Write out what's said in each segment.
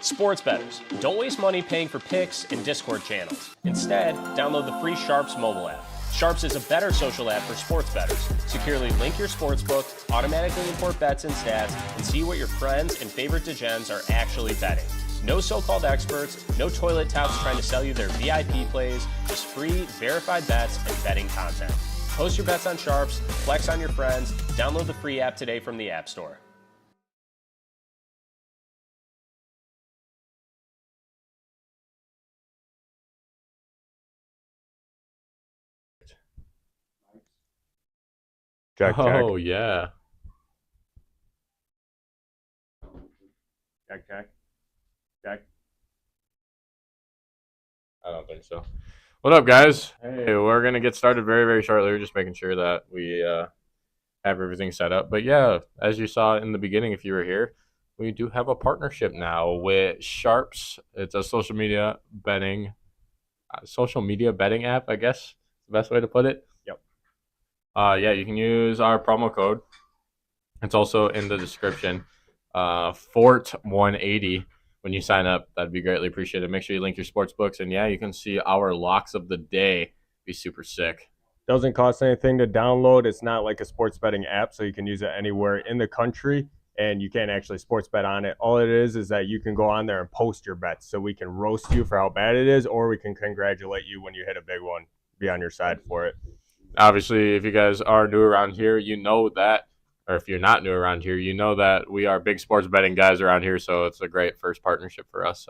Sports bettors, don't waste money paying for picks and Discord channels. Instead, download the free SHARPZ mobile app. SHARPZ is a better social app for sports bettors. Securely link your sportsbook, automatically import bets and stats, and see what your friends and favorite degens are actually betting. No so-called experts, no toilet touts trying to sell you their VIP plays, just free, verified bets and betting content. Post your bets on SHARPZ, flex on your friends, download the free app today from the App Store. Jack. Oh, yeah. Jack. I don't think so. What up, guys? Hey, we're going to get started very, very shortly. We're just making sure that we have everything set up. But yeah, as you saw in the beginning, if you were here, we do have a partnership now with SHARPZ. It's a social media betting app, I guess is the best way to put it. Yep. Yeah, you can use our promo code. It's also in the description. Fort180 when you sign up. That'd be greatly appreciated. Make sure you link your sports books, and yeah, you can see our locks of the day. Be super sick. Doesn't cost anything to download. It's not like a sports betting app, so you can use it anywhere in the country, and you can't actually sports bet on it. All it is that you can go on there and post your bets, so we can roast you for how bad it is, or we can congratulate you when you hit a big one. Be on your side for it. Obviously, if you guys are new around here, you know that, or if you're not new around here, you know that we are big sports betting guys around here, so it's a great first partnership for us.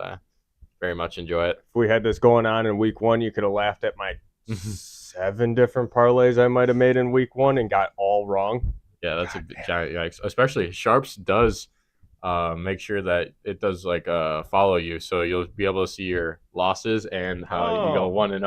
Very much enjoy it. If we had this going on in week one, you could have laughed at my 7 different parlays I might have made in week one and got all wrong. Yeah, that's a giant yikes. Especially SHARPZ does make sure that it does like follow you, so you'll be able to see your losses and how you go 1-0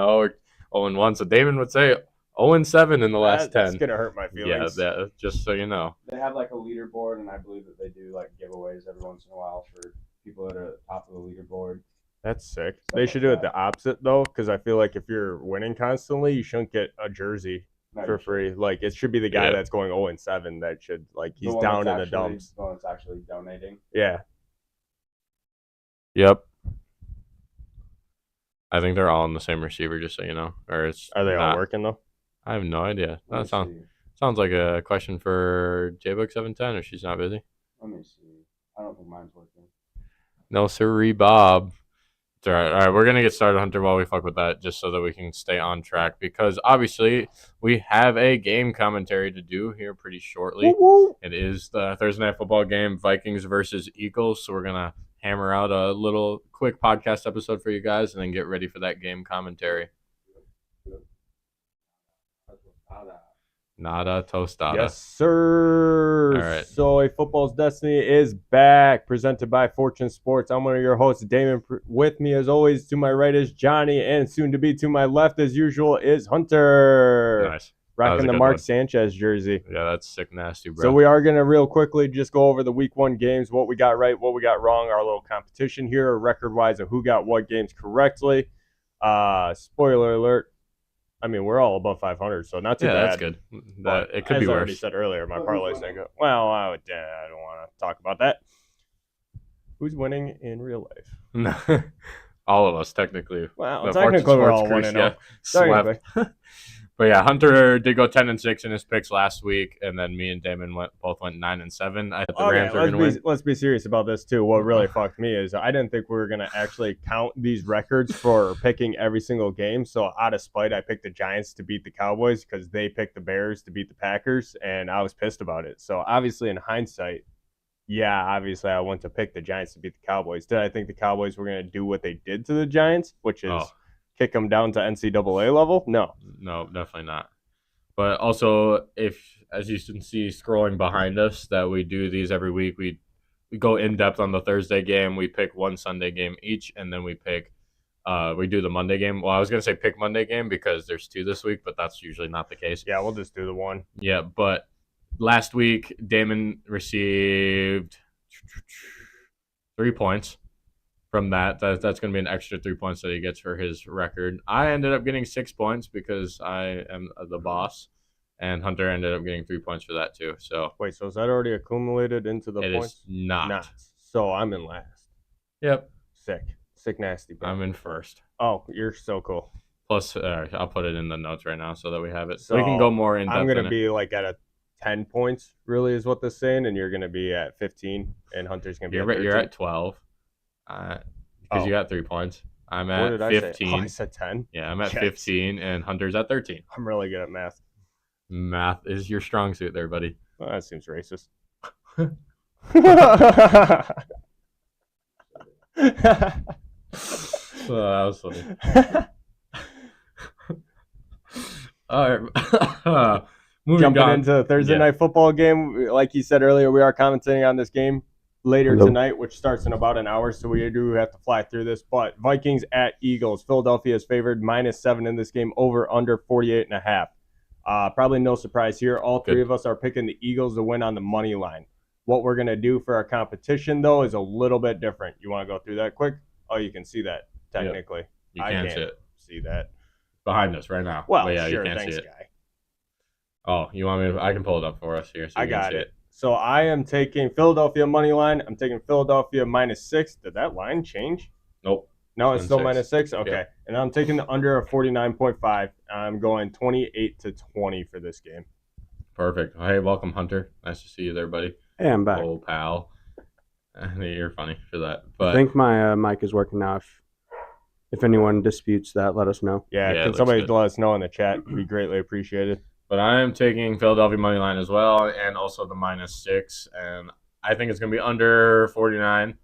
or 0-1. So Damon would say 0-7 in the last 10. That's gonna hurt my feelings. Yeah, just so you know. They have like a leaderboard, and I believe that they do like giveaways every once in a while for people that are at the top of the leaderboard. That's sick. They should do it the opposite though, because I feel like if you're winning constantly, you shouldn't get a jersey for free. Like it should be the guy that's going 0-7 that should he's down in the dumps. The one that's actually donating. Yeah. Yep. I think they're all on the same receiver, just so you know. Or are they all working though? I have no idea. That sounds like a question for JBook710, if she's not busy. Let me see. I don't think mine's working. No, sirree, Bob. It's all right. All right, we're going to get started, Hunter, while we fuck with that, just so that we can stay on track. Because, obviously, we have a game commentary to do here pretty shortly. Woo-woo. It is the Thursday Night Football game, Vikings versus Eagles. So we're going to hammer out a little quick podcast episode for you guys and then get ready for that game commentary. Nada tostada. Yes, sir. All right. So, a football's destiny is back, presented by Fortune Sports. I'm one of your hosts, Damon. With me, as always, to my right is Johnny, and soon to be to my left, as usual, is Hunter. Nice. Rocking the Mark Sanchez jersey. Yeah, that's sick nasty, bro. So we are going to real quickly just go over the week one games, what we got right, what we got wrong, our little competition here, record-wise of who got what games correctly. Spoiler alert. I mean, we're all above 500, so not too bad. Yeah, that's good. It could be worse. As I already said earlier, my parlays didn't go. Well, I don't want to talk about that. Who's winning in real life? All of us, technically. Well, technically we're all 1-0. Slept. But yeah, Hunter did go 10-6 in his picks last week, and then me and Damon both went 9-7. I thought the Rams were going to win. Let's be serious about this too. What really fucked me is I didn't think we were going to actually count these records for picking every single game. So out of spite, I picked the Giants to beat the Cowboys because they picked the Bears to beat the Packers, and I was pissed about it. So obviously, in hindsight, obviously I went to pick the Giants to beat the Cowboys. Did I think the Cowboys were going to do what they did to the Giants, which is kick them down to NCAA level? No, definitely not. But also, as you can see scrolling behind us, that we do these every week. We go in depth on the Thursday game. We pick one Sunday game each, and then we do the Monday game. Well, I was gonna say pick Monday game because there's 2 this week, but that's usually not the case. Yeah, we'll just do the one. Yeah, but last week Damon received 3 points. From that's going to be an extra 3 points that he gets for his record. I ended up getting 6 points because I am the boss, and Hunter ended up getting 3 points for that too. So wait, so is that already accumulated into the points? It is not. So I'm in last. Yep. Sick nasty. Bro. I'm in first. Oh, you're so cool. Plus, I'll put it in the notes right now so that we have it. So We can go more in depth. I'm gonna be like at a 10 points, really, is what they're saying, and you're gonna be at 15, and Hunter's gonna be at 13. You're at 12, because you got 3 points. I'm What at did 15. I said 10. Yeah, I'm at Yes. 15, and Hunter's at 13. I'm really good at math. Math is your strong suit there, buddy. Well, that seems racist. So that was funny. All right. Jumping on. into the Thursday night football game, like you said earlier, we are commentating on this game later tonight, which starts in about an hour, so we do have to fly through this. But Vikings at Eagles. Philadelphia is favored -7 in this game, over under 48.5. Probably no surprise here. All three of us are picking the Eagles to win on the money line. What we're going to do for our competition, though, is a little bit different. You want to go through that quick? Oh, you can see that, technically. Yep. You can't see that. Behind us right now. Well, yeah, sure, you can't thanks, see it. guy. Oh, you want me to? I can pull it up for us here. So I got it. So I am taking Philadelphia money line. I'm taking Philadelphia -6. Did that line change? Nope. No, it's still -6? Okay. Yeah. And I'm taking the under of 49.5. I'm going 28-20 for this game. Perfect. Hey, welcome, Hunter. Nice to see you there, buddy. Hey, I'm back. Old pal. You're funny for that. But I think my mic is working now. If anyone disputes that, let us know. Yeah, it can looks somebody good. let us know in the chat? It'd be greatly appreciated. But I am taking Philadelphia money line as well, and also the -6, and I think it's going to be under 49.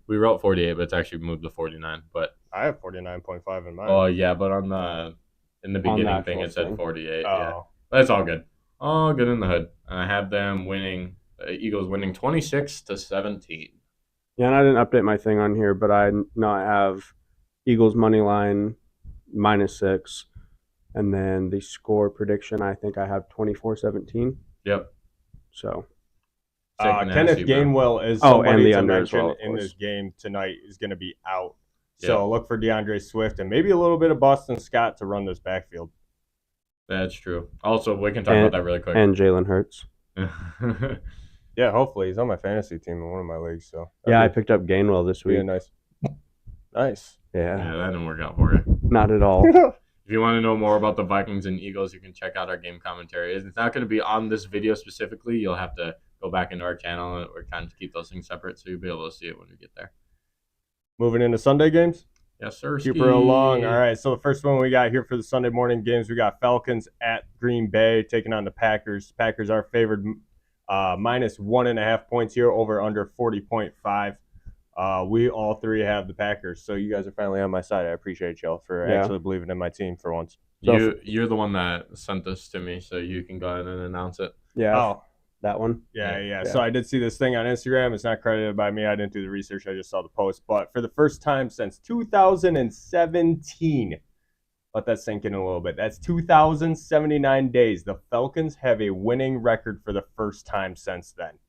We wrote 48, but it's actually moved to 49. But I have 49.5 in mind. oh yeah, but in the beginning thing it said thing. 48. Oh. Yeah, but it's all good. All good in the hood. And I have them winning. Eagles winning 26-17. Yeah, and I didn't update my thing on here, but I know I have Eagles money line -6, and then the score prediction, I think I have 24-17. Yep. So Kenneth Gainwell is and somebody the to under as mention well, of in course. this game tonight is going to be out. Yeah. So look for DeAndre Swift and maybe a little bit of Boston Scott to run this backfield. That's true. Also, we can talk about that really quick. And Jalen Hurts. Yeah, hopefully he's on my fantasy team in one of my leagues. So Yeah, I picked up Gainwell this week. yeah, nice. Yeah, Yeah, that didn't work out for you. not at all. If you want to know more about the Vikings and Eagles, you can check out our game commentary. It's not going to be on this video specifically. You'll have to go back into our channel. We're trying to keep those things separate, so you'll be able to see it when we get there. Moving into Sunday games. Yes, sir. Super along. All right, so the first one we got here for the Sunday morning games, we got Falcons at Green Bay taking on the Packers. Packers are favored -1.5 points here, over under 40.5. We all three have the Packers, so you guys are finally on my side. I appreciate y'all for actually believing in my team for once. You're the one that sent this to me, so you can go ahead and announce it. Yeah, Oh, that one. yeah. So I did see this thing on Instagram. It's not credited by me. I didn't do the research. I just saw the post. But for the first time since 2017, let that sink in a little bit. That's 2,079 days. The Falcons have a winning record for the first time since then.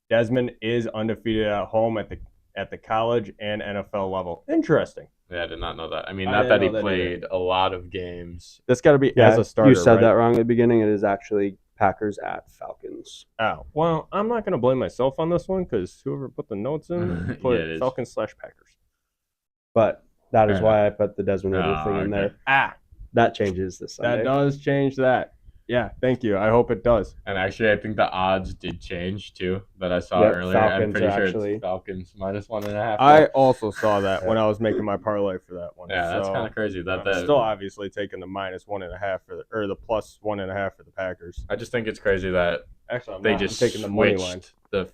Desmond is undefeated at home at the college and NFL level. Interesting. Yeah, I did not know that. I mean, I not didn't that he know that played a lot of games. That's got to be as a starter. You said right? that wrong at the beginning. It is actually Packers at Falcons. Oh, well, I'm not going to blame myself on this one because whoever put the notes in put Yeah, it is. Falcons/Packers. But that is Fair why I put the Desmond Ritter thing in there. That changes the Sunday. That does change that. Yeah, thank you. I hope it does. And actually, I think the odds did change too that I saw Yep, earlier. I'm Falcons pretty are sure actually- it's Falcons -1.5. I also saw that when I was making my parlay for that one. yeah, that's So, kind of crazy. I'm still obviously taking the -1.5 or the +1.5 for the Packers. I just think it's crazy that Actually, they just taking the money line. switched the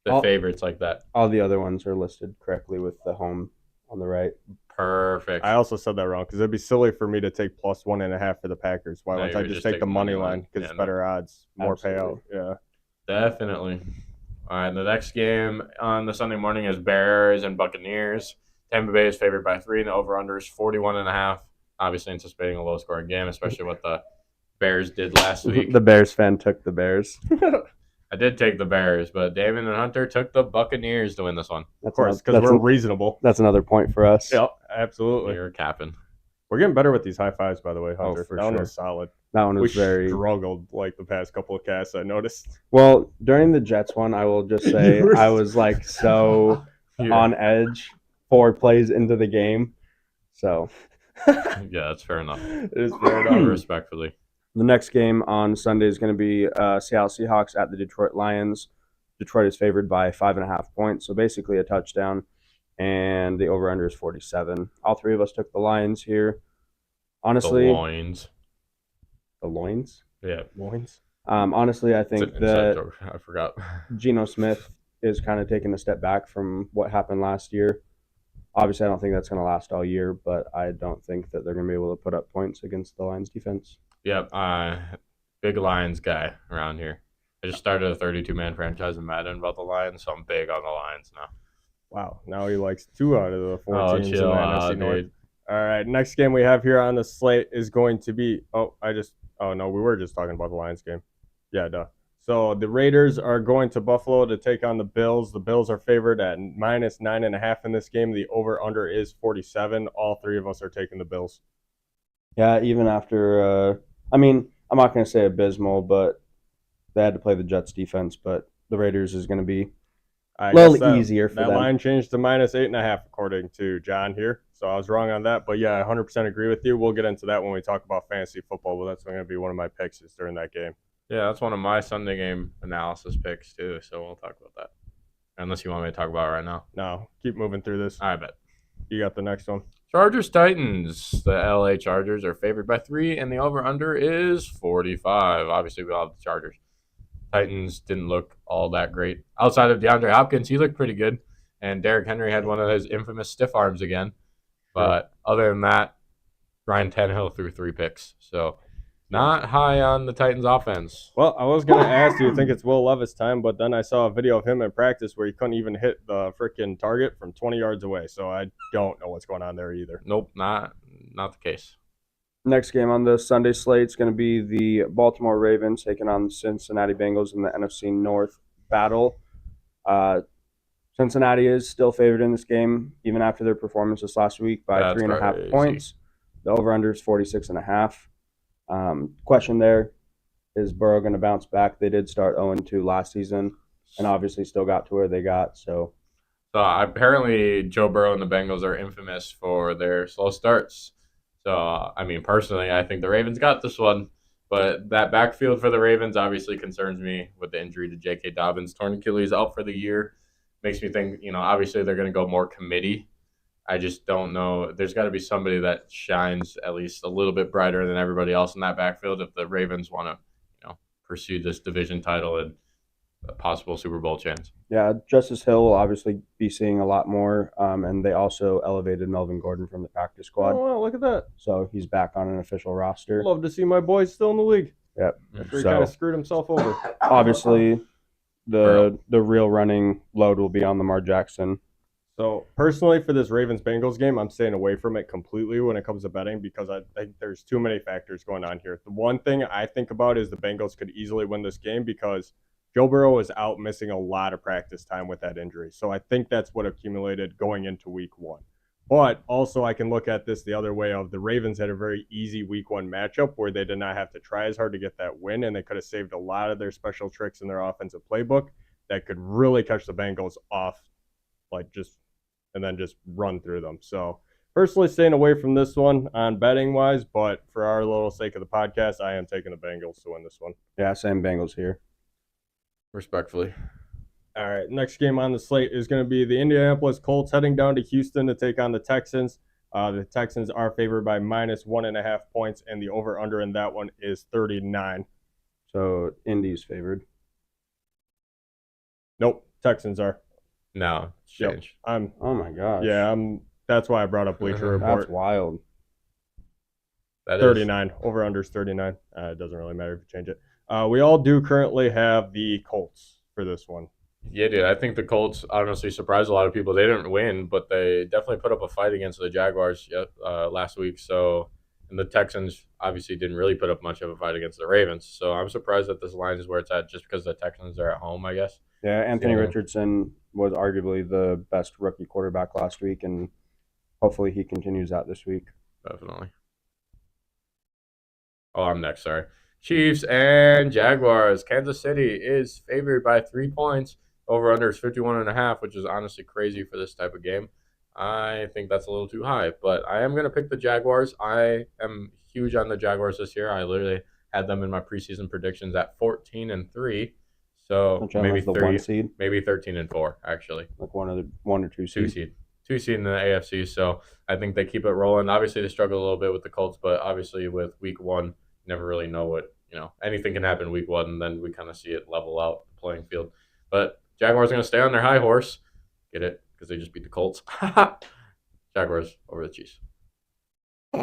Oh. favorites like that. All the other ones are listed correctly with the home on the right. Perfect. I also said that wrong because it'd be silly for me to take +1.5 for the Packers. Why No, don't you I would just just take the money line because Yeah, it's no. better odds, more payout. Absolutely. Yeah. Definitely. All right, the next game on the Sunday morning is Bears and Buccaneers. Tampa Bay is favored by 3, and the over-under is 41.5. Obviously anticipating a low-scoring game, especially what the Bears did last week. The Bears fan took the Bears. I did take the Bears, but Damon and Hunter took the Buccaneers to win this one. That's Of course, because we're reasonable. that's another point for us. Yep, absolutely. You're capping. We're getting better with these high fives, by the way, Hunter. for that one sure. was solid. That one We was very struggled like the past couple of casts, I noticed. well. During the Jets one, I will just say You were I was like so on edge 4 plays into the game. So Yeah, that's fair enough. it is fair enough. Respectfully. The next game on Sunday is going to be Seattle Seahawks at the Detroit Lions. Detroit is favored by 5.5 points, so basically a touchdown, and the over-under is 47. All three of us took the Lions here. Honestly, The loins. The loins? Yeah. Loins. Honestly, I It's think an inside that joke. I forgot. Geno Smith is kind of taking a step back from what happened last year. Obviously, I don't think that's going to last all year, but I don't think that they're going to be able to put up points against the Lions defense. Yep. Big Lions guy around here. I just started a 32-man franchise in Madden about the Lions, so I'm big on the Lions now. Wow. Now he likes 2 out of the 4 teams in the chill NFC out, North. dude. All right. Next game we have here on the slate is going to be. Oh, no, we were just talking about the Lions game. Yeah, duh. So the Raiders are going to Buffalo to take on the Bills. The Bills are favored at minus 9.5 in this game. The over/under is 47. All three of us are taking the Bills. Yeah, even after, I'm not going to say abysmal, but they had to play the Jets defense, but the Raiders is going to be a little easier for that them. line changed to minus 8.5 according to John here. So I was wrong on that. But yeah, I 100% agree with you. We'll get into that when we talk about fantasy football. But that's going to be one of my picks is during that game. Yeah, that's one of my Sunday game analysis picks, too, so we'll talk about that. Unless you want me to talk about it right now. No, keep moving through this. I bet. You got the next one. Chargers-Titans. The LA Chargers are favored by 3, and the over-under is 45. Obviously, we all have the Chargers. Titans didn't look all that great. Outside of DeAndre Hopkins, he looked pretty good. And Derrick Henry had one of his infamous stiff arms again. But other than that, Ryan Tannehill threw 3 picks. So not high on the Titans offense. Well, I was going to ask, do you think it's Will Levis time? But then I saw a video of him in practice where he couldn't even hit the freaking target from 20 yards away. So I don't know what's going on there either. Nope, not the case. Next game on the Sunday slate is going to be the Baltimore Ravens taking on the Cincinnati Bengals in the NFC North battle. Cincinnati is still favored in this game, even after their performance this last week by 3.5 points. The over-under is 46.5. Question there, is Burrow going to bounce back? They did start 0-2 last season and obviously still got to where they got. So apparently Joe Burrow and the Bengals are infamous for their slow starts. So, personally, I think the Ravens got this one. But that backfield for the Ravens obviously concerns me with the injury to J.K. Dobbins. Torn Achilles out for the year. Makes me think, obviously they're going to go more committee. I just don't know. There's got to be somebody that shines at least a little bit brighter than everybody else in that backfield if the Ravens want to, pursue this division title and a possible Super Bowl chance. Yeah, Justice Hill will obviously be seeing a lot more, and they also elevated Melvin Gordon from the practice squad. Oh, wow, look at that. So he's back on an official roster. Love to see my boys still in the league. Yep. After he kind of screwed himself over. Obviously, the real running load will be on Lamar Jackson. So, personally, for this Ravens-Bengals game, I'm staying away from it completely when it comes to betting because I think there's too many factors going on here. The one thing I think about is the Bengals could easily win this game because Joe Burrow is out missing a lot of practice time with that injury. So, I think that's what accumulated going into week 1. But also, I can look at this the other way of the Ravens had a very easy week 1 matchup where they did not have to try as hard to get that win, and they could have saved a lot of their special tricks in their offensive playbook that could really catch the Bengals off, and then just run through them. So personally staying away from this one on betting wise, but for our little sake of the podcast, I am taking the Bengals to win this one. Yeah, same Bengals here. Respectfully. All right, next game on the slate is going to be the Indianapolis Colts heading down to Houston to take on the Texans. The Texans are favored by minus 1.5 points, and the over-under in that one is 39. So Indy's favored. Nope, Texans are. No, change. Yep. Oh my gosh. Yeah, that's why I brought up Bleacher Report. That's wild. That 39. Over-under is 39. It doesn't really matter if you change it. We all do currently have the Colts for this one. Yeah, dude. I think the Colts honestly surprised a lot of people. They didn't win, but they definitely put up a fight against the Jaguars last week. So, and the Texans obviously didn't really put up much of a fight against the Ravens. So I'm surprised that this line is where it's at just because the Texans are at home, I guess. Yeah, Anthony Richardson was arguably the best rookie quarterback last week, and hopefully he continues that this week. Definitely. Oh, I'm next, sorry. Chiefs and Jaguars. Kansas City is favored by 3 points. Over-under is 51.5, which is honestly crazy for this type of game. I think that's a little too high, but I am going to pick the Jaguars. I am huge on the Jaguars this year. I literally had them in my preseason predictions at 14-3. So maybe the 3, 1 seed, maybe 13-4, actually. like one or two seed. 2 seed in the AFC. So I think they keep it rolling. Obviously, they struggle a little bit with the Colts, but obviously with week 1, you never really know what, anything can happen week 1, and then we kind of see it level out the playing field. But Jaguars are going to stay on their high horse. Get it? Because they just beat the Colts. Jaguars over the Chiefs.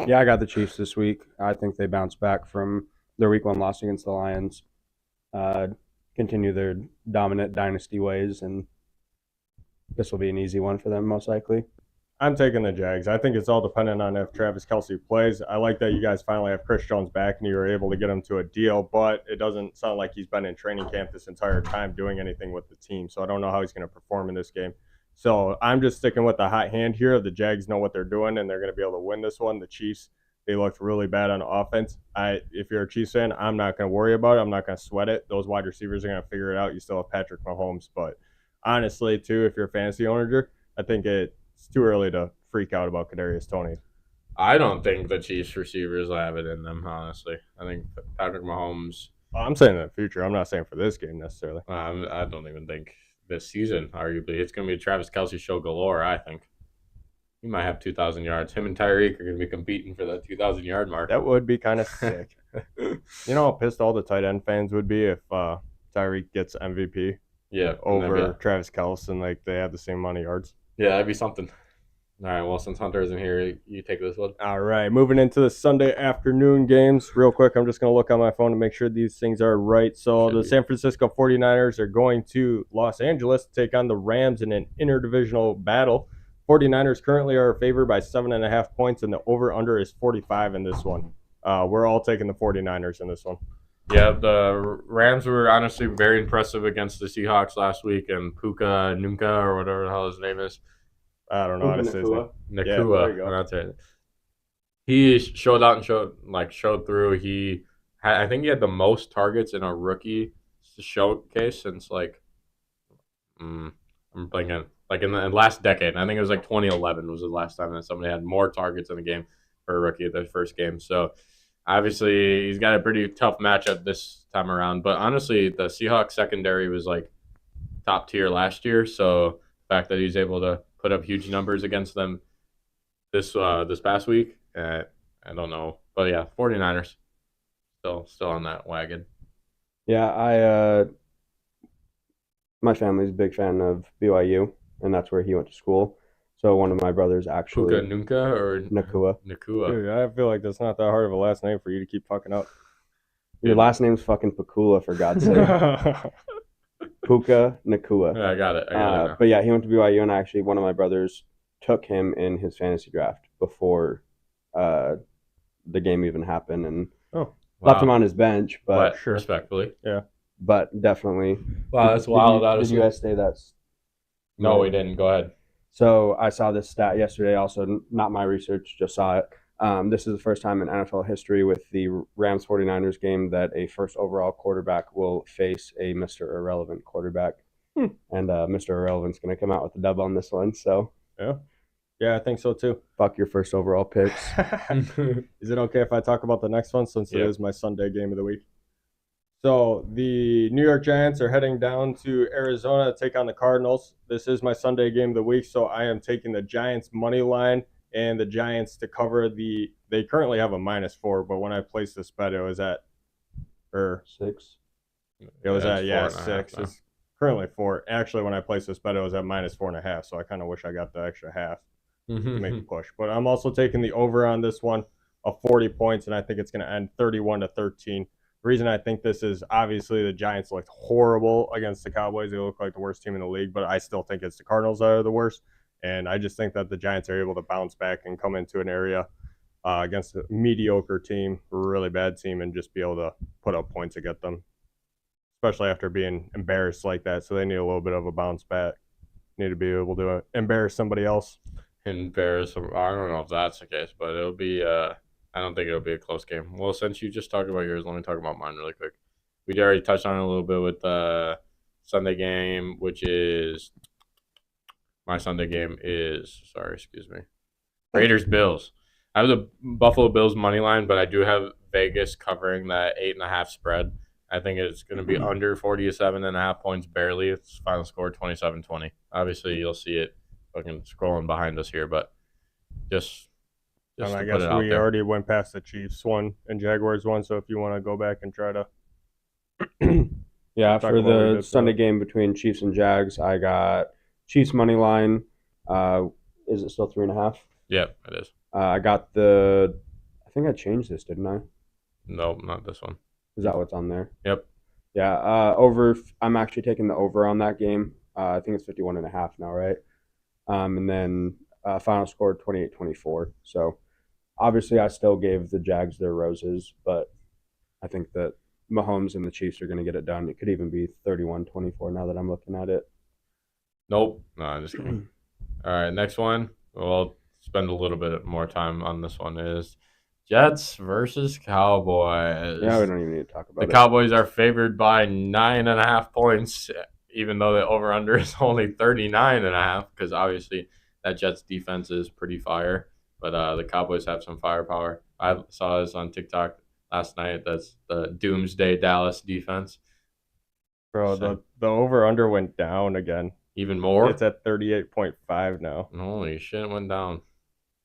Yeah, I got the Chiefs this week. I think they bounce back from their week 1 loss against the Lions, continue their dominant dynasty ways, and this will be an easy one for them, most likely. I'm taking the Jags. I think it's all dependent on if Travis Kelce plays. I like that you guys finally have Chris Jones back and you were able to get him to a deal, but it doesn't sound like he's been in training camp this entire time doing anything with the team. So I don't know how he's going to perform in this game. So I'm just sticking with the hot hand here. The Jags know what they're doing, and they're going to be able to win this one. The Chiefs, they looked really bad on offense. If you're a Chiefs fan, I'm not going to worry about it. I'm not going to sweat it. Those wide receivers are going to figure it out. You still have Patrick Mahomes. But honestly, too, if you're a fantasy owner, I think it's too early to freak out about Kadarius Toney. I don't think the Chiefs receivers have it in them, honestly. I think Patrick Mahomes. I'm saying in the future. I'm not saying for this game necessarily. I don't even think this season, arguably. It's going to be a Travis Kelce show galore, I think. He might have 2,000 yards. Him and Tyreek are going to be competing for that 2,000-yard mark. That would be kind of sick. You know how pissed all the tight end fans would be if Tyreek gets MVP over Travis Kelce and like they have the same amount of yards? Yeah, that'd be something. All right, well, since Hunter isn't here, you take this one. All right, moving into the Sunday afternoon games. Real quick, I'm just going to look on my phone to make sure these things are right. So the San Francisco 49ers are going to Los Angeles to take on the Rams in an interdivisional battle. 49ers currently are favored by 7.5 points, and the over-under is 45 in this one. We're all taking the 49ers in this one. Yeah, the Rams were honestly very impressive against the Seahawks last week, and Puka Nunca, or whatever the hell his name is. I don't know how to say his name. Nakua. Yeah, there you go. That's it. He showed out and showed through. I think he had the most targets in a rookie showcase since I'm thinking in the last decade. I think it was 2011 was the last time that somebody had more targets in a game for a rookie at their first game. So obviously he's got a pretty tough matchup this time around. But honestly, the Seahawks secondary was top tier last year. So the fact that he's able to put up huge numbers against them this past week, I don't know. But yeah, 49ers still on that wagon. Yeah, my family's a big fan of BYU, and that's where he went to school. So one of my brothers actually Puka Nunca or Nakua. Dude, I feel like that's not that hard of a last name for you to keep fucking up. Your last name's fucking Pakula, for God's sake. Puka Nakua. Yeah, I got it. Now. But yeah, he went to BYU, and actually one of my brothers took him in his fantasy draft before the game even happened, and left him on his bench. But sure, respectfully, yeah. But definitely. Wow, that's wild. Did you guys say that's? No, we didn't. Go ahead. So I saw this stat yesterday. Also, not my research, just saw it. This is the first time in NFL history with the Rams 49ers game that a first overall quarterback will face a Mr. Irrelevant quarterback. And Mr. Irrelevant's going to come out with the dub on this one. So yeah, I think so too. Fuck your first overall picks. Is it okay if I talk about the next one since it is my Sunday game of the week? So the New York Giants are heading down to Arizona to take on the Cardinals. This is my Sunday game of the week, so I am taking the Giants money line and the Giants to cover they currently have a -4, but when I placed this bet, it was at 6. It was at 6. It's currently 4. Actually, when I placed this bet, it was at -4.5, so I kind of wish I got the extra half to make a push. But I'm also taking the over on this one of 40 points, and I think it's going to end 31-13. The reason I think this is obviously the Giants looked horrible against the Cowboys. They look like the worst team in the league, but I still think it's the Cardinals that are the worst. And I just think that the Giants are able to bounce back and come into an area against a mediocre team, a really bad team, and just be able to put up points against them, especially after being embarrassed like that. So they need a little bit of a bounce back. Need to be able to embarrass somebody else. Embarrass them. I don't know if that's the case, but it'll be I don't think it'll be a close game. Well, since you just talked about yours, let me talk about mine really quick. We already touched on it a little bit with Sunday game, which is my Sunday game is Raiders Bills. I have the Buffalo Bills money line, but I do have Vegas covering that 8.5 spread. I think it's going to be under 47.5 points barely. It's final score 27-20. Obviously, you'll see it fucking scrolling behind us here, but just And to I put guess it out we there. already went past the Chiefs one and Jaguars one, so if you want to go back and try to Yeah, talk for about what we the did for Sunday that. game between Chiefs and Jags, I got Chiefs money line. Is it still 3.5? Yep, it is. I got I think I changed this, didn't I? Nope, not this one. Is that what's on there? Yep. Yeah, over. I'm actually taking the over on that game. I think it's 51.5 now, right? And then final score 28-24. So obviously, I still gave the Jags their roses, but I think that Mahomes and the Chiefs are going to get it done. It could even be 31-24 now that I'm looking at it. Nope. No, I'm just kidding. All right, next one. We'll spend a little bit more time on this one. Is Jets versus Cowboys. Yeah, we don't even need to talk about The it. Cowboys are favored by 9.5 points, even though the over-under is only 39.5, because obviously that Jets defense is pretty fire. But the Cowboys have some firepower. I saw this on TikTok last night. That's the Doomsday Dallas defense. Bro, the over under went down again. Even more? It's at 38.5 now. Holy shit, it went down.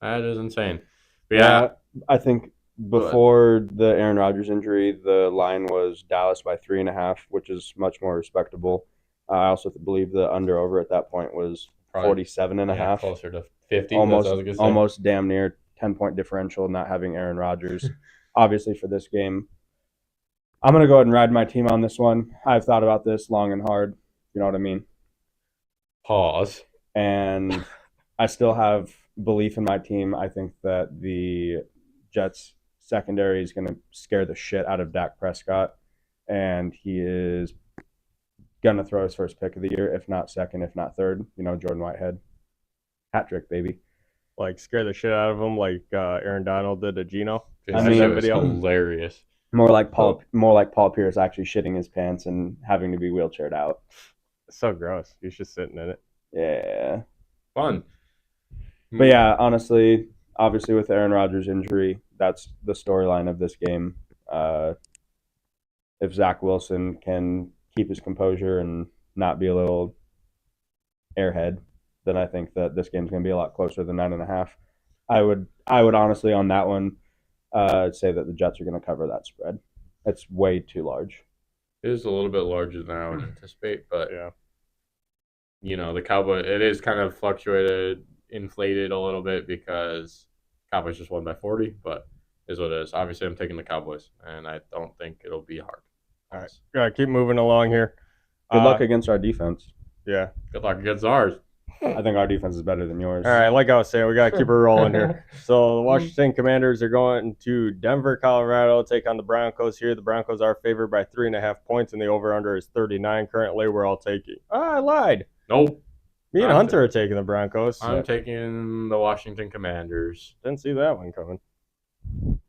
That is insane. But yeah, I think before the Aaron Rodgers injury, the line was Dallas by 3.5, which is much more respectable. I also believe the under over at that point was probably 47.5. closer to 50. Almost damn near 10-point differential not having Aaron Rodgers. Obviously for this game, I'm going to go ahead and ride my team on this one. I've thought about this long and hard. You know what I mean? Pause. And I still have belief in my team. I think that the Jets secondary is going to scare the shit out of Dak Prescott, and he is going to throw his first pick of the year, if not second, if not third. Jordan Whitehead. Hat trick, baby. Like, scare the shit out of him like Aaron Donald did to Geno. I mean, it was hilarious. More like Paul Pierce actually shitting his pants and having to be wheelchaired out. It's so gross. He's just sitting in it. Yeah. Fun. But yeah, honestly, obviously with Aaron Rodgers' injury, that's the storyline of this game. If Zach Wilson can keep his composure and not be a little airhead, then I think that this game's going to be a lot closer than 9.5. I would honestly on that one say that the Jets are going to cover that spread. It's way too large. It is a little bit larger than I would anticipate, but yeah, the Cowboys, it is kind of inflated a little bit because Cowboys just won by 40, but is what it is. Obviously, I'm taking the Cowboys, and I don't think it'll be hard. All right, gotta keep moving along here. Good luck against our defense. Yeah, good luck against ours. I think our defense is better than yours. All right, like I was saying, we got to keep it rolling here. So the Washington Commanders are going to Denver, Colorado, take on the Broncos here. The Broncos are favored by 3.5 points, and the over-under is 39 currently. We're all taking. I lied. Nope. Me and Hunter are taking the Broncos. I'm taking the Washington Commanders. Didn't see that one coming.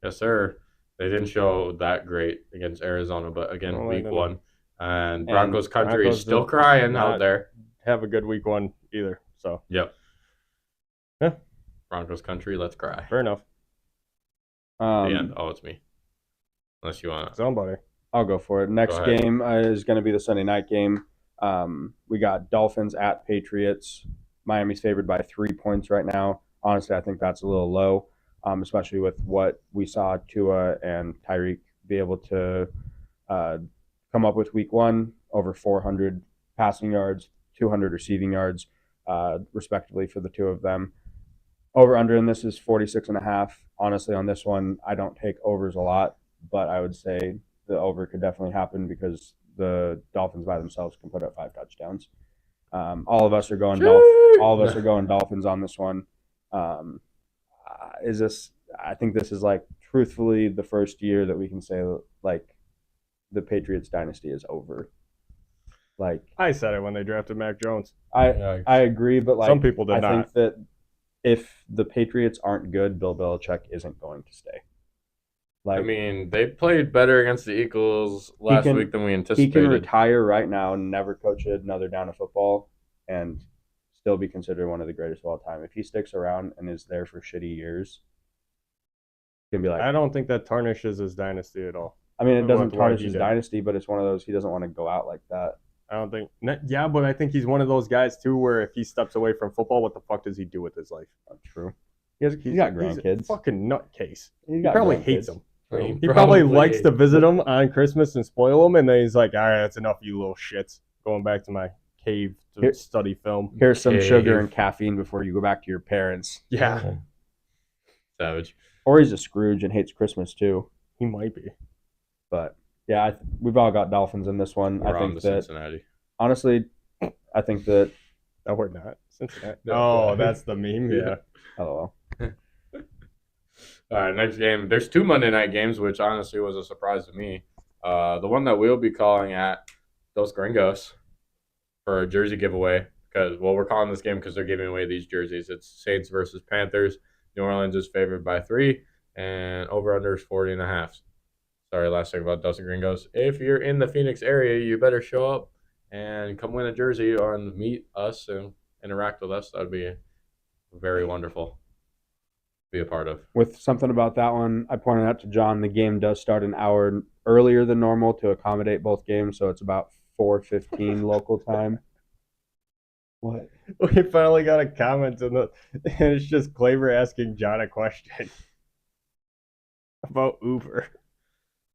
Yes, sir. They didn't show that great against Arizona, but again, week one. And Broncos country is still crying out there. Have a good week one either. So yep. Yeah. Broncos country, let's cry. Fair enough. The end. Oh, it's me. Unless you want somebody. I'll go for it. Next game is going to be the Sunday night game. We got Dolphins at Patriots. Miami's favored by 3 points right now. Honestly, I think that's a little low, especially with what we saw Tua and Tyreek be able to come up with week one, over 400 passing yards, 200 receiving yards, respectively for the two of them. Over-under in this is 46.5. Honestly, on this one, I don't take overs a lot, but I would say the over could definitely happen because the Dolphins by themselves can put up 5 touchdowns. All of us are going Dolphins on this one. I think this is like truthfully the first year that we can say like the Patriots dynasty is over. Like I said it when they drafted Mac Jones. I agree, but like some people did not. I think that if the Patriots aren't good, Bill Belichick isn't going to stay. Like, I mean, they played better against the Eagles last week than we he anticipated. can retire right now and never coach another down of football and still be considered one of the greatest of all time. If he sticks around and is there for shitty years, he can be like. I don't think that tarnishes his dynasty at all. I mean, it doesn't With what tarnish he his did. dynasty, but it's one of those he doesn't want to go out like that. I don't think. Yeah, but I think he's one of those guys too, where if he steps away from football, what the fuck does he do with his life? True. He's got grandkids. He's a fucking nutcase. He probably hates them. He He probably likes to visit them on Christmas and spoil them, and then he's like, "All right, that's enough, you little shits. Going back to my cave to study film." Here's some Cave. sugar and caffeine before you go back to your parents. Yeah, Savage. Or he's a Scrooge and hates Christmas too. he might be. But yeah, we've all got Dolphins in this one. We're I on think to that Cincinnati. honestly, I think that. No, we're not. Cincinnati. No. Oh, that's the meme. Yeah. LOL. All right, next game. There's 2 Monday night games, which honestly was a surprise to me. The one that we'll be calling at Dos Gringos for a jersey giveaway because, well, we're calling this game because they're giving away these jerseys. It's Saints versus Panthers. New Orleans is favored by 3, and over-under is 40.5. Sorry, last thing about Dos Gringos. If you're in the Phoenix area, you better show up and come win a jersey or meet us and interact with us. That would be very wonderful to be a part of. With something about that one, I pointed out to John, the game does start an hour earlier than normal to accommodate both games, so it's about 4:15 local time. What? We finally got a comment and it's just Claver asking John a question about Uber.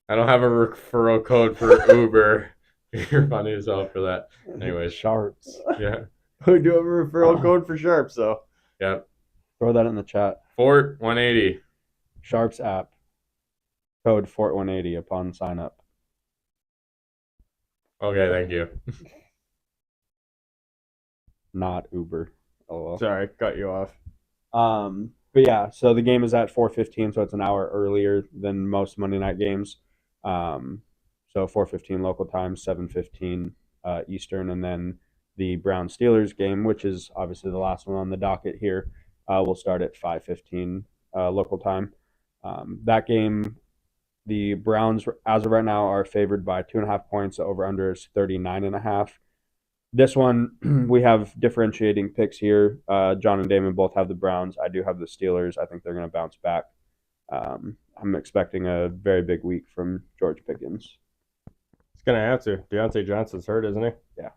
I don't have a referral code for Uber. You're funny as hell for that. Anyways, SHARPZ. yeah. We do have a referral code for SHARPZ, though. Yeah. Throw that in the chat. Fort 180. SHARPZ app. Code Fort180 upon sign up. Okay, thank you. Not Uber. LOL. Sorry, cut you off. But yeah, so the game is at 4:15, so it's an hour earlier than most Monday night games. So 4:15 local time, 7:15 Eastern, and then the Browns Steelers game, which is obviously the last one on the docket here, will start at 5:15 local time. That game, the Browns, as of right now, are favored by 2.5 points. The over/under is 39.5. This one, we have differentiating picks here. John and Damon both have the Browns. I do have the Steelers. I think they're going to bounce back. I'm expecting a very big week from George Pickens. He's going to have to. Deontay Johnson's hurt, isn't he? Yeah.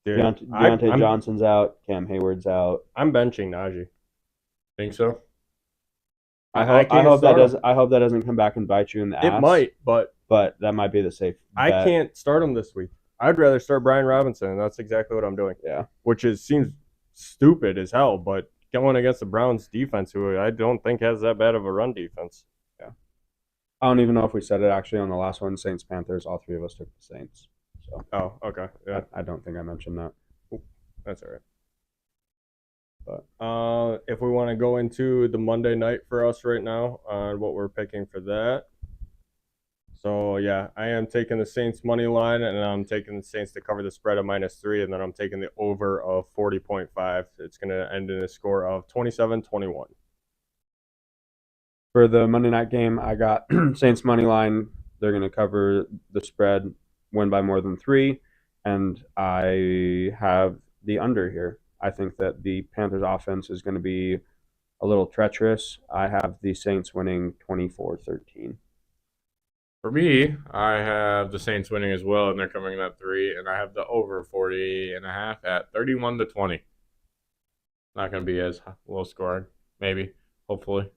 Dude, Deontay Johnson's out. Cam Hayward's out. I'm benching Najee. Think so? I hope that doesn't come back and bite you in the ass. It might, but that might be the safe I bet. can't start him this week. I'd rather start Brian Robinson, and that's exactly what I'm doing. Yeah. Which seems stupid as hell, but going against the Browns defense, who I don't think has that bad of a run defense. Yeah. I don't even know if we said it actually on the last one, Saints Panthers. All three of us took the Saints. So. Oh, okay. Yeah. I don't think I mentioned that. That's all right. But if we want to go into the Monday night for us right now on what we're picking for that. So, yeah, I am taking the Saints money line, and I'm taking the Saints to cover the spread of -3, and then I'm taking the over of 40.5. It's going to end in a score of 27-21. For the Monday night game, I got Saints money line. They're going to cover the spread, win by more than 3, and I have the under here. I think that the Panthers offense is going to be a little treacherous. I have the Saints winning 24-13. For me, I have the Saints winning as well, and they're coming in at 3, and I have the over 40.5 at 31-20. Not going to be as low scoring, maybe, hopefully.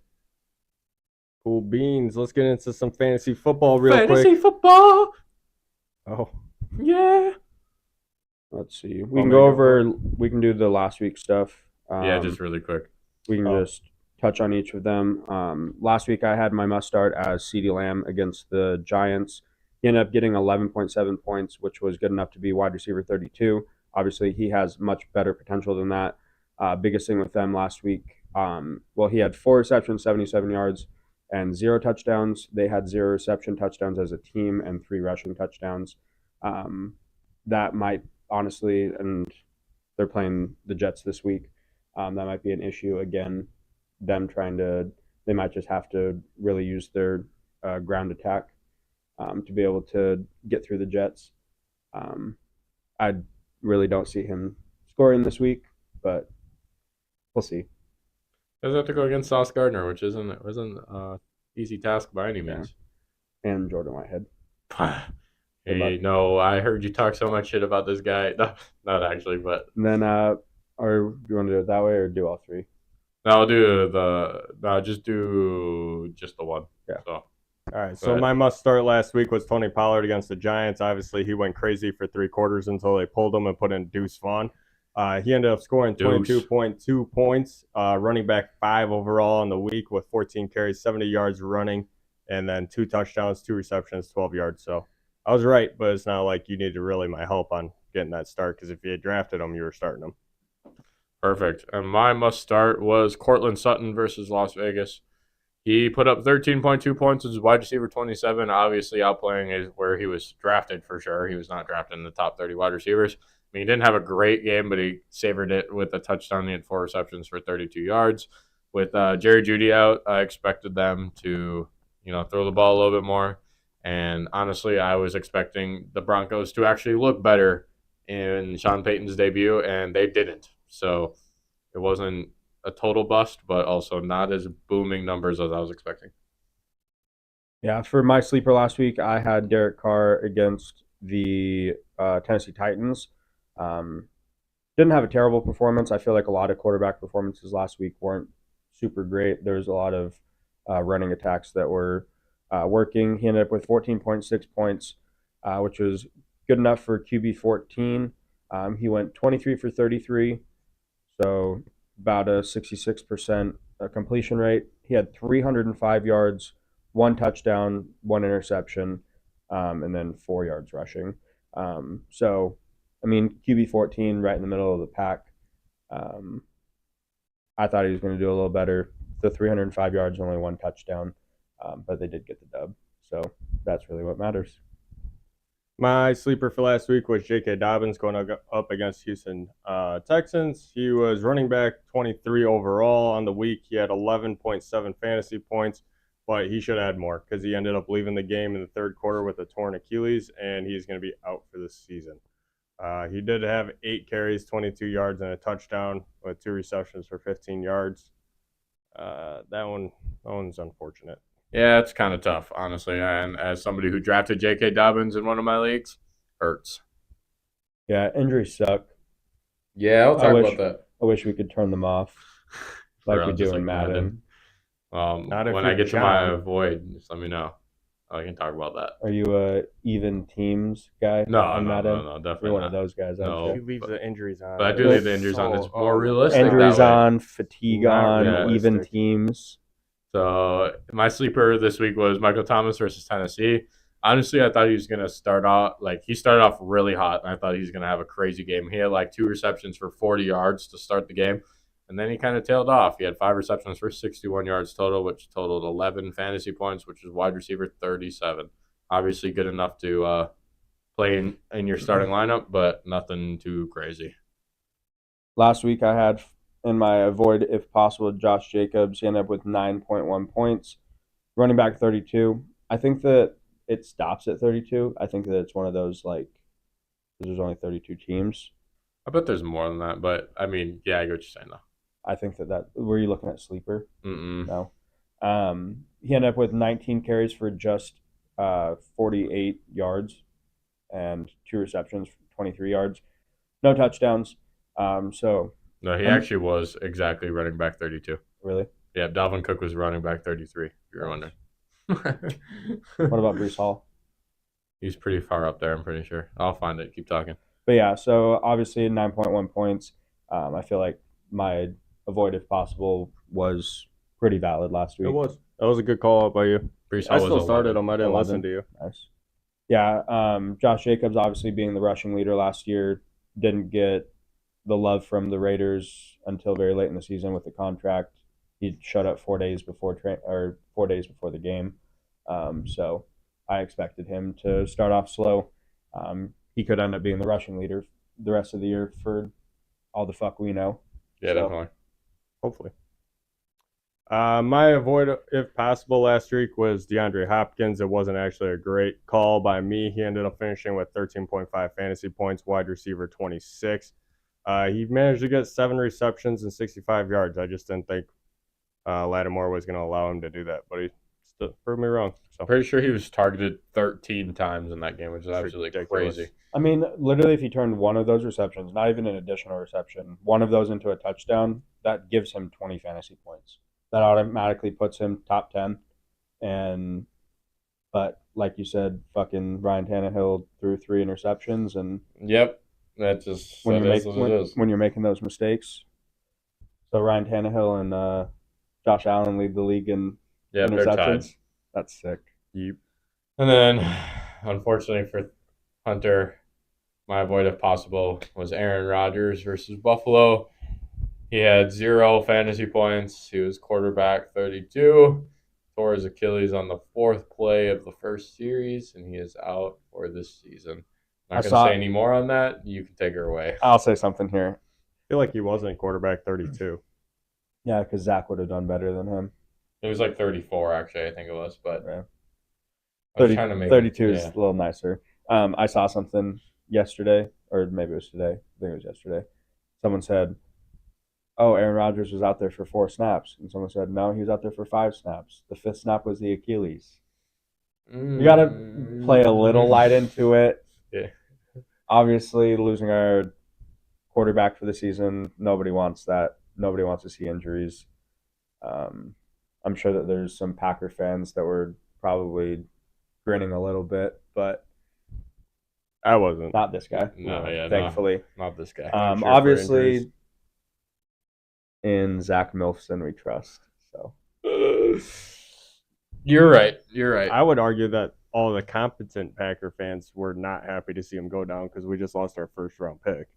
Cool beans. Let's get into some fantasy football real quick. Fantasy football! Oh, Yeah! Let's see. We can do the last week stuff. Yeah, just really quick. We can just touch on each of them. Last week I had my must start as CeeDee Lamb against the Giants. He ended up getting 11.7 points, which was good enough to be wide receiver 32. Obviously, he has much better potential than that. Biggest thing with them last week, he had 4 receptions, 77 yards, and 0 touchdowns. They had 0 reception touchdowns as a team and 3 rushing touchdowns. That might, honestly, and they're playing the Jets this week, that might be an issue again. They might just have to really use their ground attack to be able to get through the Jets. I really don't see him scoring this week, but we'll see. Doesn't have to go against Sauce Gardner, which wasn't an easy task by any means. And Jordan Whitehead. Hey, no, I heard you talk so much shit about this guy. No, not actually, but. And then, or do you want to do it that way or do all three? No, just do just the one. Yeah. So. All right, so my must start last week was Tony Pollard against the Giants. Obviously, he went crazy for 3 quarters until they pulled him and put in Deuce Vaughn. He ended up scoring 22.2 points, running back 5 overall on the week with 14 carries, 70 yards running, and then 2 touchdowns, 2 receptions, 12 yards. So I was right, but it's not like you needed really my help on getting that start because if you had drafted him, you were starting him. Perfect. And my must start was Cortland Sutton versus Las Vegas. He put up 13.2 points as wide receiver 27, obviously outplaying where he was drafted for sure. He was not drafted in the top 30 wide receivers. I mean, he didn't have a great game, but he savored it with a touchdown. He had 4 receptions for 32 yards. With Jerry Jeudy out, I expected them to, throw the ball a little bit more. And honestly, I was expecting the Broncos to actually look better in Sean Payton's debut, and they didn't. So it wasn't a total bust, but also not as booming numbers as I was expecting. Yeah, for my sleeper last week, I had Derek Carr against the Tennessee Titans. Didn't have a terrible performance. I feel like a lot of quarterback performances last week weren't super great. There was a lot of running attacks that were working. He ended up with 14.6 points, which was good enough for QB 14. He went 23 for 33, so about a 66% completion rate. He had 305 yards, 1 touchdown, 1 interception, and then 4 yards rushing. So, I mean, QB 14 right in the middle of the pack. I thought he was going to do a little better. The 305 yards, only 1 touchdown, but they did get the dub. So that's really what matters. My sleeper for last week was J.K. Dobbins going up against Houston Texans. He was running back 23 overall on the week. He had 11.7 fantasy points, but he should have had more because he ended up leaving the game in the 3rd quarter with a torn Achilles, and he's going to be out for the season. He did have 8 carries, 22 yards, and a touchdown with 2 receptions for 15 yards. That one's unfortunate. Yeah, it's kind of tough, honestly. And as somebody who drafted J.K. Dobbins in one of my leagues, hurts. Yeah, injuries suck. Yeah, I'll talk about that. I wish we could turn them off like we do in Madden. When I get to my void, just let me know. I can talk about that. Are you a even teams guy? No, definitely You're one of those guys. No, you leave the injuries on. But I do leave the injuries on. It's more realistic. Injuries on, fatigue on, even teams. So my sleeper this week was Michael Thomas versus Tennessee. Honestly, I thought he was going to start off he started off really hot, and I thought he was going to have a crazy game. He had 2 receptions for 40 yards to start the game, and then he kind of tailed off. He had 5 receptions for 61 yards total, which totaled 11 fantasy points, which is wide receiver 37. Obviously good enough to play in your starting lineup, but nothing too crazy. Last week I had in my avoid, if possible, Josh Jacobs. He ended up with 9.1 points. Running back 32. I think that it stops at 32. I think that it's one of those, there's only 32 teams. I bet there's more than that, but, I mean, yeah, I get what you're saying, though. I think that were you looking at sleeper? Mm-mm. No. He ended up with 19 carries for just 48 yards and 2 receptions for 23 yards. No touchdowns. No, he actually was exactly running back 32. Really? Yeah, Dalvin Cook was running back 33, if you're wondering. What about Breece Hall? He's pretty far up there, I'm pretty sure. I'll find it. Keep talking. But yeah, so obviously 9.1 points. I feel like my avoid, if possible, was pretty valid last week. It was. That was a good call out by you. Breece Hall I still started him. I didn't listen to you. Nice. Yeah, Josh Jacobs, obviously being the rushing leader last year, didn't get the love from the Raiders until very late in the season with the contract. He showed up 4 days before 4 days before the game. So I expected him to start off slow. He could end up being the rushing leader the rest of the year for all the fuck we know. Yeah, definitely. Hopefully. My avoid if possible last week was DeAndre Hopkins. It wasn't actually a great call by me. He ended up finishing with 13.5 fantasy points, wide receiver 26. He managed to get 7 receptions and 65 yards. I just didn't think Lattimore was going to allow him to do that, but he still proved me wrong. So Pretty sure he was targeted 13 times in that game, which is absolutely ridiculous. crazy. I mean, literally, if he turned one of those receptions, not even an additional reception, one of those into a touchdown, that gives him 20 fantasy points. That automatically puts him top 10. But like you said, fucking Ryan Tannehill threw 3 interceptions, and Yep, that just when that is what it is. when you're making those mistakes, so Ryan Tannehill and Josh Allen lead the league in Yeah, they're tied. interceptions. That's sick. Yep. And then, unfortunately for Hunter, my avoid if possible was Aaron Rodgers versus Buffalo. He had 0 fantasy points. He was quarterback 32. Tore his Achilles on the 4th play of the first series, and he is out for this season. I'm not going to say any more on that. You can take her away. I'll say something here. I feel like he wasn't quarterback 32. Yeah, because Zach would have done better than him. It was like 34, actually, I think it was. But Yeah. I was trying to make 32 it, is a little nicer. I saw something yesterday, or maybe it was today. I think it was yesterday. Someone said, "Oh, Aaron Rodgers was out there for 4 snaps," and someone said, "No, he was out there for 5 snaps. The 5th snap was the Achilles." You got to play a little light into it. Yeah. Obviously, losing our quarterback for the season, nobody wants that. Nobody wants to see injuries. I'm sure that there's some Packer fans that were probably grinning a little bit, but I wasn't. not this guy. No, yeah, thankfully. not this guy. I'm sure for Obviously, injuries. in Zach Milfson we trust. So You're right. You're right. I would argue that all the competent Packer fans were not happy to see him go down because we just lost our 1st round pick.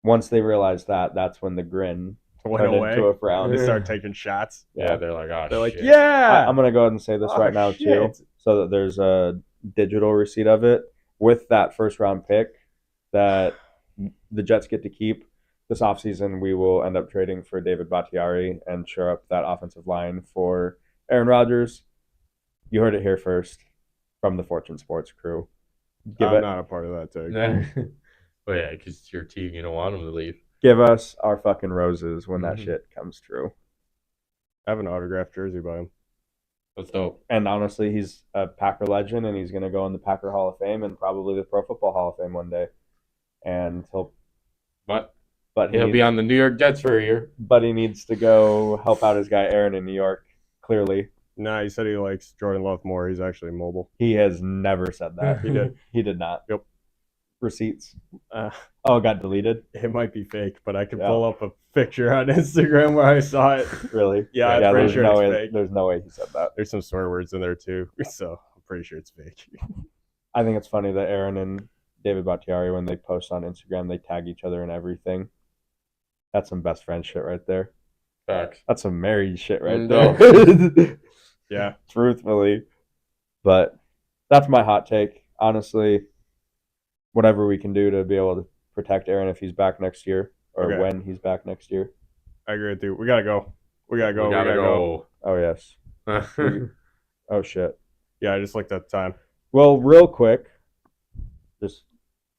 once they realized that, that's when the grin Went turned away. into a frown. They start taking shots. Yeah, they're like, oh, They're like, shit. yeah. I'm going to go ahead and say this Oh, right now, too, shit. so that there's a digital receipt of it. With that 1st round pick that the Jets get to keep this offseason, we will end up trading for David Bakhtiari and shore up that offensive line for Aaron Rodgers. You heard it here first from the Fortune Sports crew. I'm not a part of that take. Well, yeah, because it's your team. You don't want them to leave. Give us our fucking roses when that Mhm. shit comes true. I have an autographed jersey by him. That's dope. And honestly, he's a Packer legend, and he's going to go in the Packer Hall of Fame and probably the Pro Football Hall of Fame one day. And But he'll he'll be on the New York Jets for a year. But he needs to go help out his guy Aaron in New York. Clearly, Nah, he said he likes Jordan Love more. He's actually mobile. he has never said that. He did. He did not. Yep. Receipts. Uh, Oh, it got deleted. it might be fake, but I can Yeah. pull up a picture on Instagram where I saw it. Really? Yeah, I'm pretty there's sure no it's way. fake. There's no way he said that. There's some swear words in there too, so I'm pretty sure it's fake. I think it's funny that Aaron and David Bakhtiari, when they post on Instagram, they tag each other in everything. That's some best friend shit right there. Facts. That's some married shit right No. there. Yeah. Truthfully. But that's my hot take. Honestly, whatever we can do to be able to protect Aaron if he's back next year or Okay. when he's back next year. I agree with you. We gotta go. We gotta go. We gotta go. Oh, yes. Oh, shit. Yeah, I just looked at the time. Well, real quick, just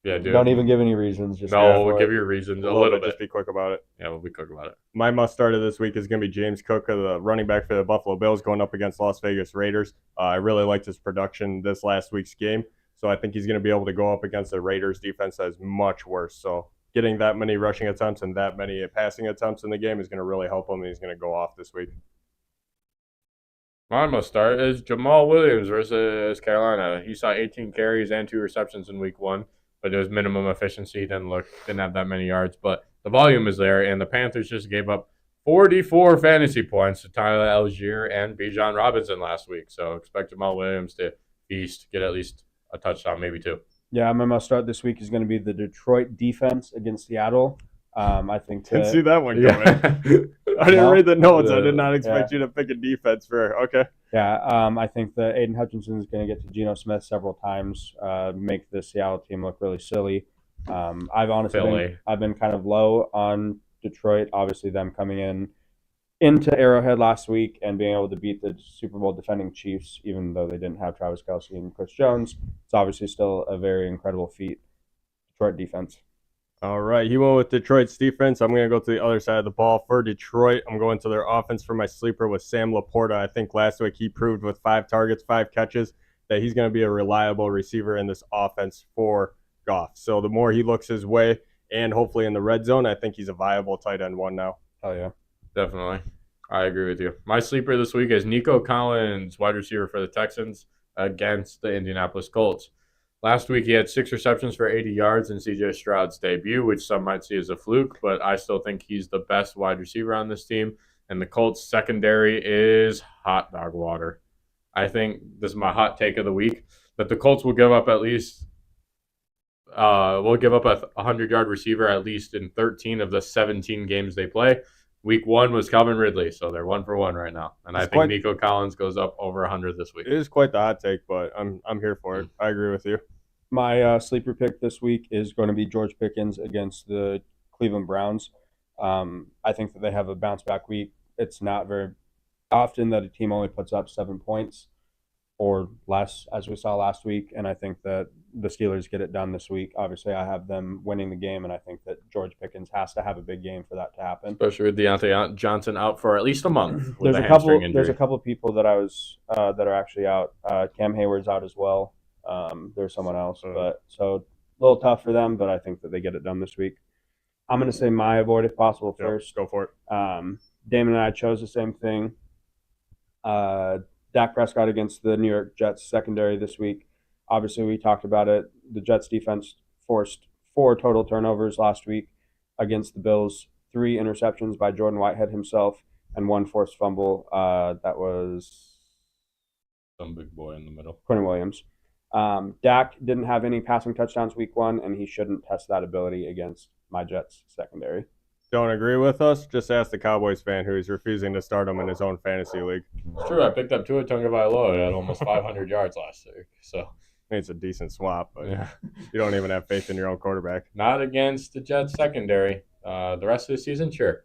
Yeah, dude. don't even give any reasons. Just No, go we'll for give it. you reasons a little little Just bit. be quick about it. Yeah, we'll be quick about it. My must start of this week is going to be James Cook, the running back for the Buffalo Bills, going up against Las Vegas Raiders. I really liked his production this last week's game, so I think he's going to be able to go up against the Raiders defense that is much worse. So getting that many rushing attempts and that many passing attempts in the game is going to really help him, and he's going to go off this week. My must start is Jamal Williams versus Carolina. He saw 18 carries and 2 receptions in week 1, but it was minimum efficiency. Didn't have that many yards, but the volume is there, and the Panthers just gave up 44 fantasy points to Tyler Algier and Bijan Robinson last week. So expect Jamal Williams to feast, get at least a touchdown, maybe 2. Yeah, my must start this week is going to be the Detroit defense against Seattle. I think Didn't see that one coming. Yeah. I didn't No. read the notes. I did not expect Yeah. you to pick a defense for okay. Yeah, I think that Aiden Hutchinson is going to get to Geno Smith several times, make the Seattle team look really silly. I've honestly Philly. I've been kind of low on Detroit. Obviously, them coming in into Arrowhead last week and being able to beat the Super Bowl defending Chiefs, even though they didn't have Travis Kelce and Chris Jones, it's obviously still a very incredible feat. Detroit defense. All right, he went with Detroit's defense. I'm going to go to the other side of the ball for Detroit. I'm going to their offense for my sleeper with Sam Laporta. I think last week he proved with 5 targets, 5 catches, that he's going to be a reliable receiver in this offense for Goff. So the more he looks his way, and hopefully in the red zone, I think he's a viable tight end one now. Oh, yeah. Definitely. I agree with you. My sleeper this week is Nico Collins, wide receiver for the Texans against the Indianapolis Colts. Last week he had 6 receptions for 80 yards in CJ Stroud's debut, which some might see as a fluke, but I still think he's the best wide receiver on this team. And the Colts secondary is hot dog water. I think this is my hot take of the week, that the Colts will give up at least a 100-yard receiver at least in 13 of the 17 games they play. Week 1 was Calvin Ridley, so they're 1 for 1 right now. And I think Nico Collins goes up over 100 this week. It is quite the hot take, but I'm here for it. I agree with you. My sleeper pick this week is going to be George Pickens against the Cleveland Browns. I think that they have a bounce back week. It's not very often that a team only puts up 7 points or less, as we saw last week, and I think that the Steelers get it done this week. Obviously, I have them winning the game, and I think that George Pickens has to have a big game for that to happen. Especially with Deontay Johnson out for at least a month. There's a couple people that that are actually out. Cam Hayward's out as well. There's someone else, but so a little tough for them. But I think that they get it done this week. I'm going to say my avoid if possible first. Go for it. Damon and I chose the same thing. Dak Prescott against the New York Jets secondary this week. Obviously, we talked about it. The Jets defense forced 4 total turnovers last week against the Bills, 3 interceptions by Jordan Whitehead himself, and 1 forced fumble. That was some big boy in the middle. Quentin Williams. Dak didn't have any passing touchdowns week 1, and he shouldn't test that ability against my Jets secondary. Don't agree with us? Just ask the Cowboys fan who is refusing to start him in his own fantasy league. It's true. I picked up Tua Tagovailoa at almost 500 yards last week. So I mean, it's a decent swap, but yeah, you don't even have faith in your own quarterback. Not against the Jets secondary. The rest of the season, sure.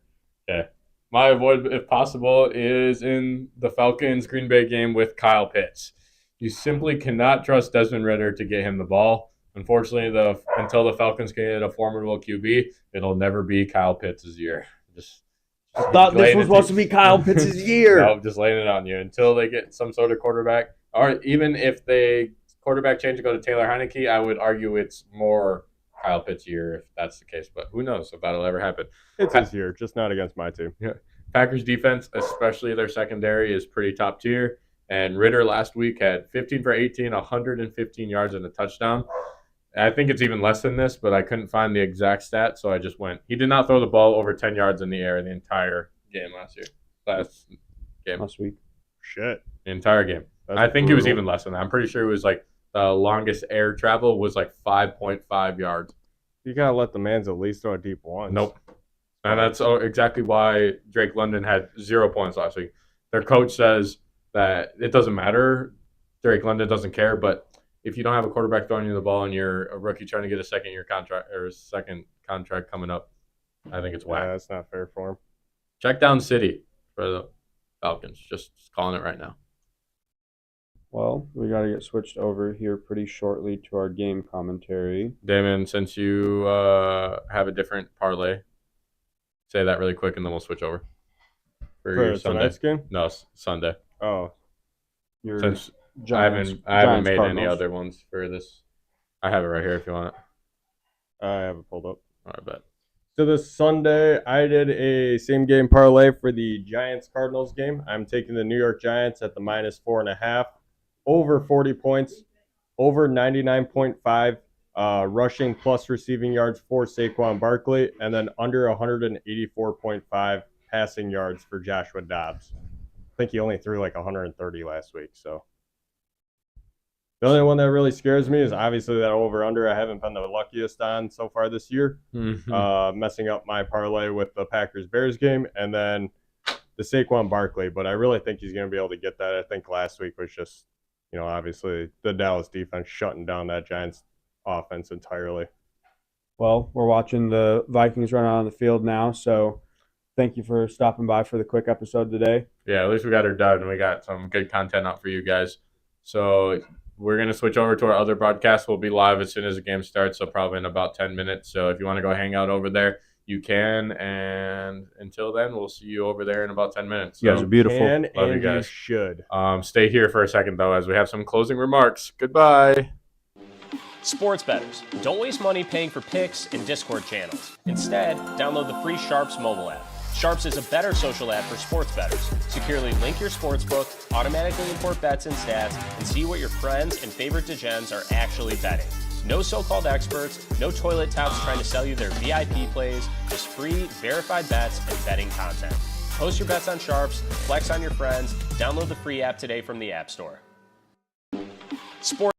Okay. My avoid, if possible, is in the Falcons-Green Bay game with Kyle Pitts. You simply cannot trust Desmond Ridder to get him the ball. Unfortunately, until the Falcons can get a formidable QB, it'll never be Kyle Pitts' year. I thought this was supposed to be Kyle Pitts' year. No, just laying it on you until they get some sort of quarterback. Or even if they quarterback change to go to Taylor Heineke, I would argue it's more Kyle Pitts' year if that's the case. But who knows if that'll ever happen. It's his year, just not against my team. Yeah. Packers defense, especially their secondary, is pretty top tier. And Ridder last week had 15 for 18, 115 yards and a touchdown. I think it's even less than this, but I couldn't find the exact stat, so I just went. He did not throw the ball over 10 yards in the air the entire game last week. Shit. The entire game. I think it was even less than that. I'm pretty sure it was like the longest air travel was like 5.5 yards. You got to let the Mans at least throw a deep one. Nope. And that's exactly why Drake London had 0 points last week. Their coach says that it doesn't matter. Drake London doesn't care, but if you don't have a quarterback throwing you the ball and you're a rookie trying to get a second contract coming up, I think it's whack. Yeah, that's not fair for him. Check down City for the Falcons. Just calling it right now. Well, we got to get switched over here pretty shortly to our game commentary. Damon, since you have a different parlay, say that really quick and then we'll switch over. For your Sunday game? No, Sunday. Oh. Since Giants, I haven't made Cardinals. any other ones for this. I have it right here if you want it. I have it pulled up. All right, bet. So this Sunday, I did a same game parlay for the Giants-Cardinals game. I'm taking the New York Giants at the -4.5, over 40 points, over 99.5 rushing plus receiving yards for Saquon Barkley, and then under 184.5 passing yards for Joshua Dobbs. I think he only threw like 130 last week, so. The only one that really scares me is obviously that over-under. I haven't been the luckiest on so far this year, messing up my parlay with the Packers-Bears game, and then the Saquon Barkley. But I really think he's going to be able to get that. I think last week was just, obviously the Dallas defense shutting down that Giants offense entirely. Well, we're watching the Vikings run out on the field now, so thank you for stopping by for the quick episode today. Yeah, at least we got her done. We got some good content out for you guys. So we're going to switch over to our other broadcast. We'll be live as soon as the game starts, so probably in about 10 minutes. So if you want to go hang out over there, you can. And until then, we'll see you over there in about 10 minutes. So, You guys are beautiful. Can Love you and guys. should. Stay here for a second, though, as we have some closing remarks. Goodbye. Sports bettors, don't waste money paying for picks and Discord channels. Instead, download the free SHARPZ mobile app. SHARPZ is a better social app for sports bettors. Securely link your sportsbook, automatically import bets and stats, and see what your friends and favorite degens are actually betting. No so-called experts, no toilet touts trying to sell you their VIP plays, just free, verified bets and betting content. Post your bets on SHARPZ, flex on your friends, download the free app today from the App Store. Sports